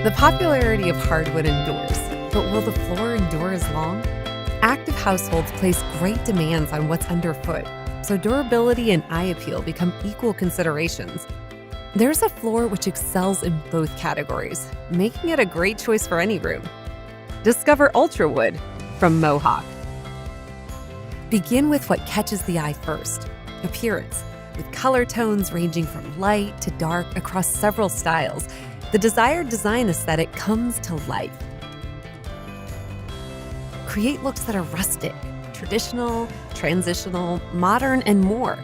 The popularity of hardwood endures, but will the floor endure as long? Active households place great demands on what's underfoot, so durability and eye appeal become equal considerations. There's a floor which excels in both categories, making it a great choice for any room. Discover Ultrawood from Mohawk. Begin with what catches the eye first: appearance, with color tones ranging from light to dark across several styles. The desired design aesthetic comes to life. Create looks that are rustic, traditional, transitional, modern, and more.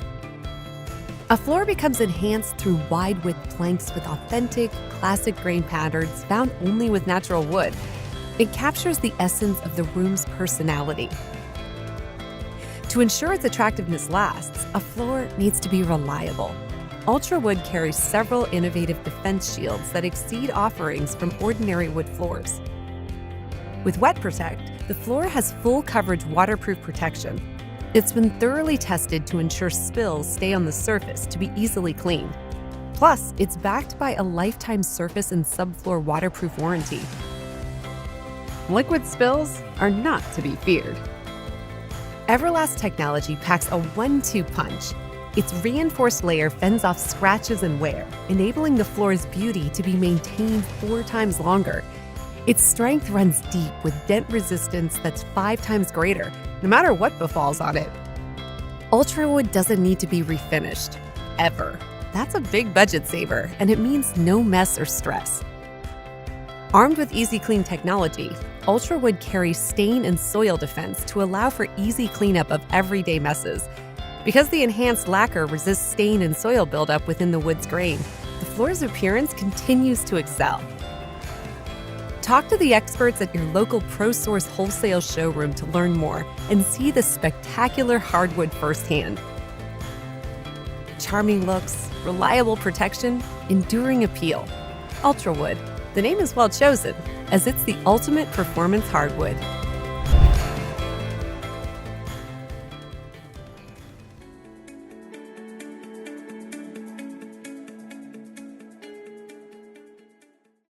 A floor becomes enhanced through wide-width planks with authentic, classic grain patterns found only with natural wood. It captures the essence of the room's personality. To ensure its attractiveness lasts, a floor needs to be reliable. Ultrawood carries several innovative defense shields that exceed offerings from ordinary wood floors. With Wet Protect, the floor has full coverage waterproof protection. It's been thoroughly tested to ensure spills stay on the surface to be easily cleaned. Plus, it's backed by a lifetime surface and subfloor waterproof warranty. Liquid spills are not to be feared. Everlast technology packs a 1-2 punch. Its reinforced layer fends off scratches and wear, enabling the floor's beauty to be maintained 4 times longer. Its strength runs deep with dent resistance that's 5 times greater, no matter what befalls on it. Ultrawood doesn't need to be refinished, ever. That's a big budget saver, and it means no mess or stress. Armed with Easy Clean technology, Ultrawood carries stain and soil defense to allow for easy cleanup of everyday messes. Because the enhanced lacquer resists stain and soil buildup within the wood's grain, the floor's appearance continues to excel. Talk to the experts at your local ProSource wholesale showroom to learn more and see the spectacular hardwood firsthand. Charming looks, reliable protection, enduring appeal. Ultrawood. The name is well chosen, as it's the ultimate performance hardwood.